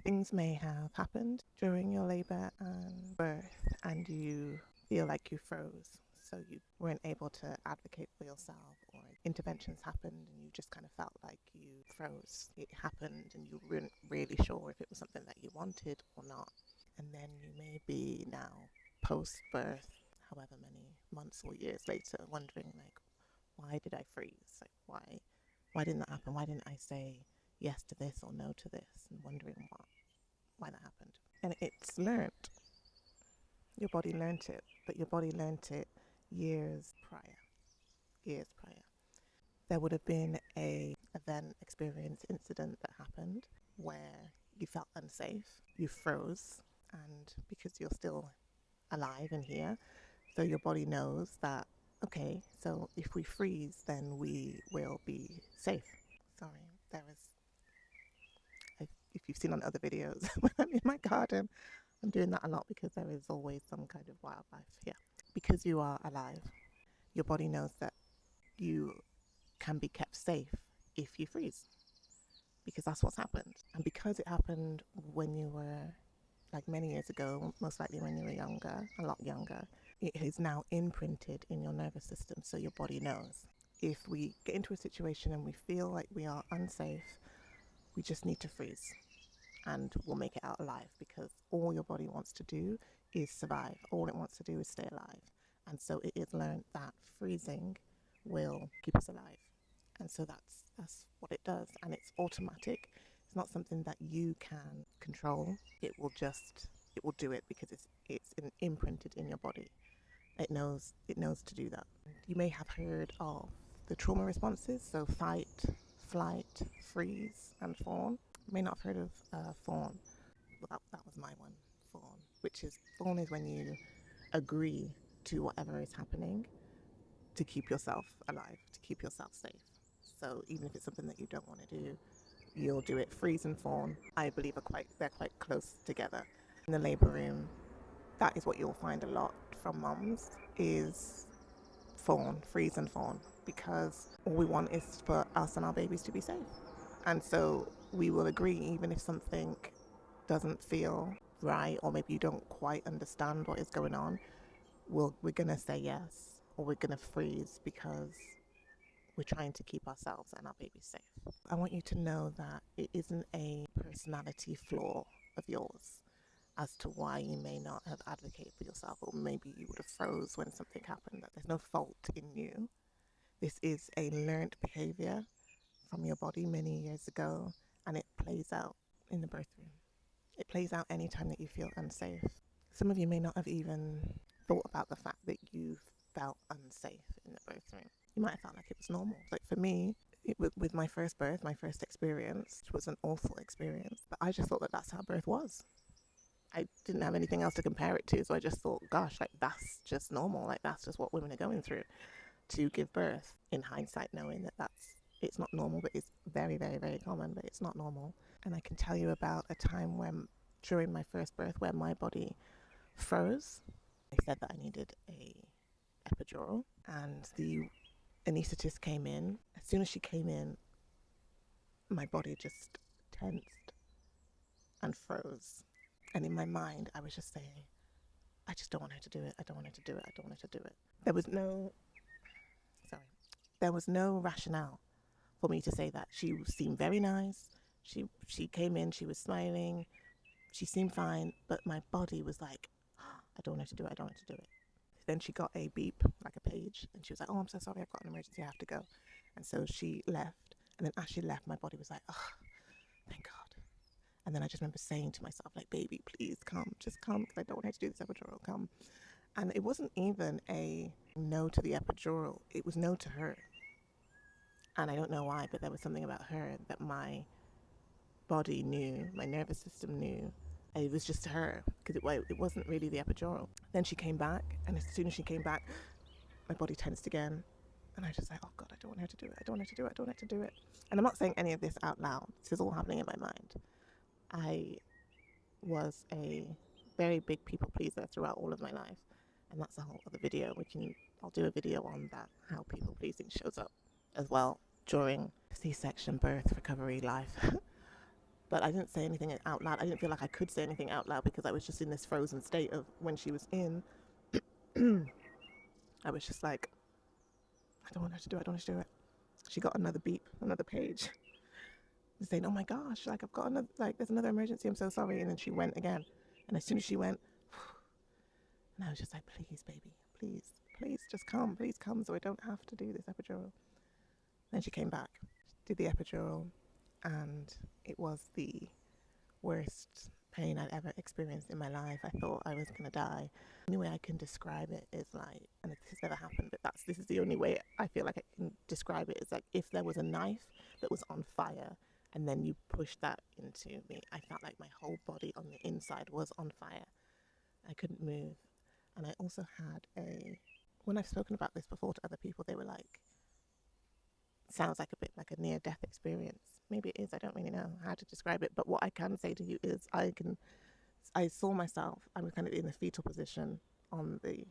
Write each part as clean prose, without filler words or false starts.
Things may have happened during your labor and birth, and you feel like you froze. So you weren't able to advocate for yourself, or interventions happened and you just kind of felt like you froze. It happened and you weren't really sure if it was something that you wanted or not. And then you may be now post-birth, however many months or years later, wondering like, why did I freeze? Like, why didn't that happen? Why didn't I say yes to this or no to this? And wondering why that happened. And it's learned. Your body learnt it, but your body learnt it years prior. There would have been a event, experience, incident that happened where you felt unsafe, you froze, and because you're still alive and here, so your body knows that, okay, so if we freeze, then we will be safe. Sorry, if you've seen on other videos, when I'm in my garden, I'm doing that a lot because there is always some kind of wildlife here. Because you are alive, your body knows that you can be kept safe if you freeze, because that's what's happened. And because it happened when you were, like many years ago, most likely when you were younger, a lot younger, it is now imprinted in your nervous system, so your body knows. If we get into a situation and we feel like we are unsafe, we just need to freeze and we'll make it out alive, because all your body wants to do is survive. All it wants to do is stay alive. And so it is learned that freezing will keep us alive. And so that's what it does. And it's automatic. It's not something that you can control. It will do it because it's imprinted in your body. It knows to do that. You may have heard of the trauma responses, so fight, flight, freeze, and fawn. You may not have heard of fawn. Well, that was my one, fawn, fawn is when you agree to whatever is happening to keep yourself alive, to keep yourself safe. So even if it's something that you don't want to do, you'll do it. Freeze and fawn, I believe, they're quite close together. In the labour room, that is what you'll find a lot from mums, is fawn, freeze and fawn, because all we want is for us and our babies to be safe. And so we will agree, even if something doesn't feel right, or maybe you don't quite understand what is going on, we're going to say yes, or we're going to freeze because we're trying to keep ourselves and our babies safe. I want you to know that it isn't a personality flaw of yours as to why you may not have advocated for yourself, or maybe you would have froze when something happened. That there's no fault in you. This is a learned behavior from your body many years ago, and it plays out in the birth room. It plays out anytime that you feel unsafe. Some of you may not have even thought about the fact that you felt unsafe in the birth room. You might have felt like it was normal. Like for me, with my first birth, my first experience, which was an awful experience, but I just thought that that's how birth was. I didn't have anything else to compare it to, so I just thought, gosh, like that's just normal. Like that's just what women are going through to give birth. In hindsight, knowing that it's not normal, but it's very, very, very common, but it's not normal. And I can tell you about a time when, during my first birth, where my body froze. They said that I needed a epidural, and the anaesthetist came in. As soon as she came in, my body just tensed and froze. And in my mind, I was just saying, I just don't want her to do it. I don't want her to do it. I don't want her to do it. There was no rationale for me to say that. She seemed very nice. She came in, she was smiling. She seemed fine, but my body was like, I don't want her to do it. I don't want her to do it. Then she got a beep, like a page, and she was like, oh, I'm so sorry, I've got an emergency, I have to go. And so she left. And then as she left, my body was like, oh, thank God. And then I just remember saying to myself, like, baby, please come, just come, because I don't want her to do this epidural, come. And it wasn't even a no to the epidural, it was no to her. And I don't know why, but there was something about her that my body knew, my nervous system knew. It was just her, because it wasn't really the epidural. Then she came back, and as soon as she came back, my body tensed again. And I was just like, oh God, I don't want her to do it. I don't want her to do it. I don't want her to do it. And I'm not saying any of this out loud. This is all happening in my mind. I was a very big people pleaser throughout all of my life. And that's a whole other video. I'll do a video on that, how people pleasing shows up as well during C-section, birth, recovery, life. But I didn't say anything out loud. I didn't feel like I could say anything out loud because I was just in this frozen state of when she was in. I was just like, I don't want her to do it. I don't want her to do it. She got another beep, another page saying, oh my gosh, like I've got another, like there's another emergency. I'm so sorry. And then she went again. And as soon as she went, and I was just like, please, baby, please just come. Please come so I don't have to do this epidural. Then she came back, did the epidural, and it was the worst pain I'd ever experienced in my life. I thought I was gonna die. The only way I can describe it is like, and this has never happened, but this is the only way I feel like I can describe it, is like if there was a knife that was on fire and then you pushed that into me. I felt like my whole body on the inside was on fire. I couldn't move. And I also had when I've spoken about this before to other people, they were like, sounds like a bit like a near-death experience. Maybe it is. I don't really know how to describe it. But what I can say to you is I saw myself. I was kind of in the fetal position on the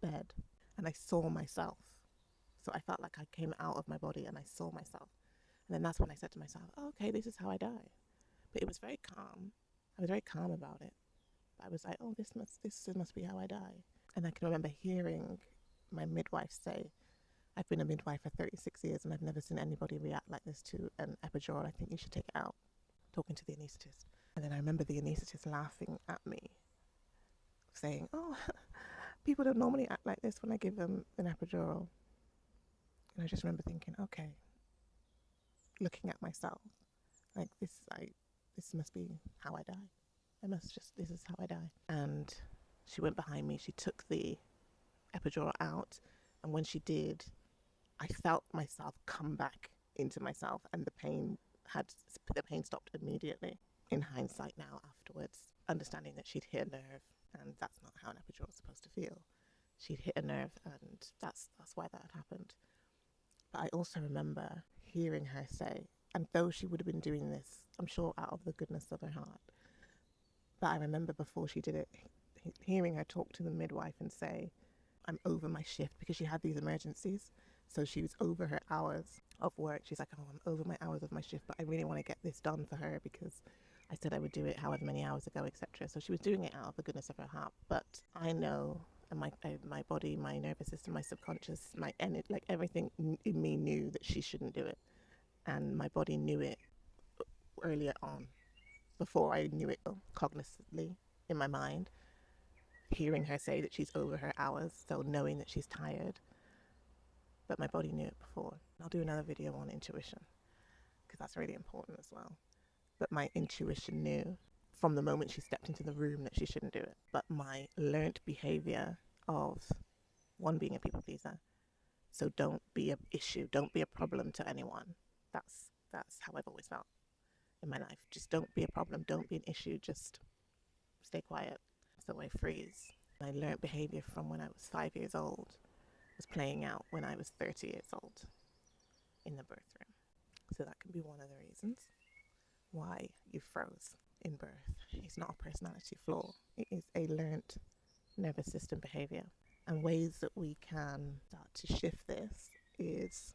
bed, and I saw myself. So I felt like I came out of my body and I saw myself. And then that's when I said to myself, oh, okay, this is how I die. But it was very calm. I was very calm about it. But I was like, oh, this must be how I die. And I can remember hearing my midwife say, I've been a midwife for 36 years and I've never seen anybody react like this to an epidural. I think you should take it out. Talking to the anaesthetist. And then I remember the anaesthetist laughing at me, saying, oh, people don't normally act like this when I give them an epidural. And I just remember thinking, okay, looking at myself, like this must be how I die. This is how I die. And she went behind me, she took the epidural out, and when she did, I felt myself come back into myself, and the pain stopped immediately. In hindsight now, afterwards, understanding that she'd hit a nerve, and that's not how an epidural is supposed to feel. She'd hit a nerve, and that's why that had happened. But I also remember hearing her say, and though she would have been doing this, I'm sure out of the goodness of her heart, but I remember before she did it, hearing her talk to the midwife and say, I'm over my shift, because she had these emergencies. So she was over her hours of work. She's like, oh, I'm over my hours of my shift, but I really want to get this done for her because I said I would do it however many hours ago, etc. So she was doing it out of the goodness of her heart. But I know, and my body, my nervous system, my subconscious, my energy, like everything in me knew that she shouldn't do it. And my body knew it earlier on, before I knew it cognitively in my mind. Hearing her say that she's over her hours, so knowing that she's tired. But my body knew it before. I'll do another video on intuition, because that's really important as well. But my intuition knew from the moment she stepped into the room that she shouldn't do it. But my learnt behavior of, one, being a people pleaser, so don't be an issue, don't be a problem to anyone. That's how I've always felt in my life. Just don't be a problem, don't be an issue, just stay quiet. So I freeze. My learnt behavior from when I was 5 years old was playing out when I was 30 years old in the birth room. So that can be one of the reasons why you froze in birth. It's not a personality flaw. It is a learnt nervous system behavior. And ways that we can start to shift this is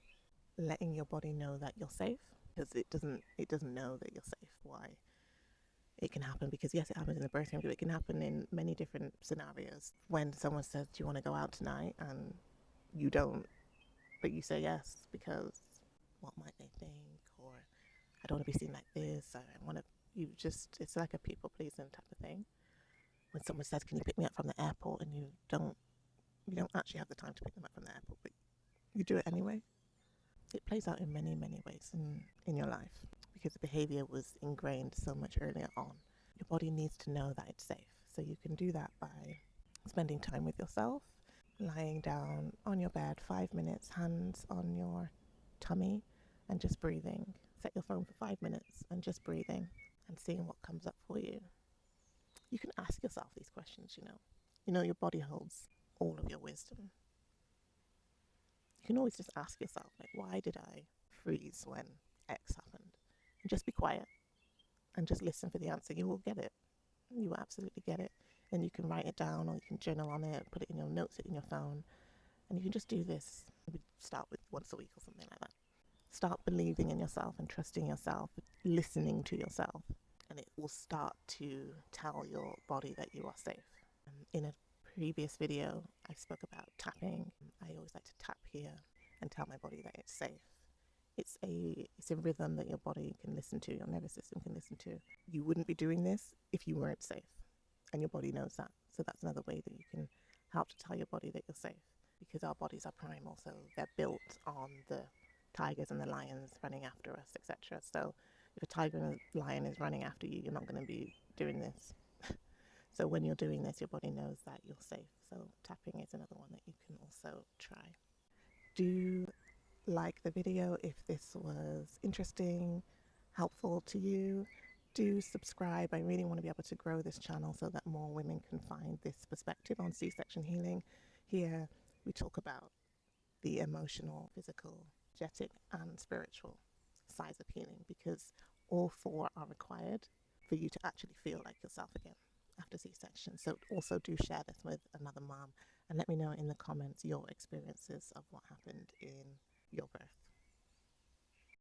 letting your body know that you're safe, because it doesn't know that you're safe. Why? It can happen because, yes, it happens in the birth room, but it can happen in many different scenarios. When someone says, do you want to go out tonight? And you don't, but you say yes because what might they think? Or I don't want to be seen like this. It's like a people pleasing type of thing. When someone says, can you pick me up from the airport? And you don't actually have the time to pick them up from the airport, but you do it anyway. It plays out in many, many ways in your life, because the behavior was ingrained so much earlier on. Your body needs to know that it's safe. So you can do that by spending time with yourself, lying down on your bed, 5 minutes, hands on your tummy, and just breathing. Set your phone for 5 minutes and just breathing and seeing what comes up for you. You can ask yourself these questions, your body holds all of your wisdom. You can always just ask yourself, like, why did I freeze when X happened? And just be quiet and just listen for the answer. You will get it. You will absolutely get it. And you can write it down, or you can journal on it, put it in your notes in your phone. And you can just do this. Maybe start with once a week or something like that. Start believing in yourself and trusting yourself. listening to yourself, and it will start to tell your body that you are safe. In a previous video, I spoke about tapping. I always like to tap here and tell my body that it's safe. It's a rhythm that your body can listen to, your nervous system can listen to. You wouldn't be doing this if you weren't safe, and your body knows that. So that's another way that you can help to tell your body that you're safe, because our bodies are primal, so they're built on the tigers and the lions running after us, etc. So if a tiger and a lion is running after you, you're not going to be doing this. So when you're doing this, your body knows that you're safe. So tapping is another one that you can also try. Do like the video if this was interesting, helpful to you. Do subscribe. I really want to be able to grow this channel so that more women can find this perspective on C-section healing. Here we talk about the emotional, physical, energetic and spiritual sides of healing, because all four are required for you to actually feel like yourself again after C-section. So also do share this with another mom and let me know in the comments your experiences of what happened in your birth.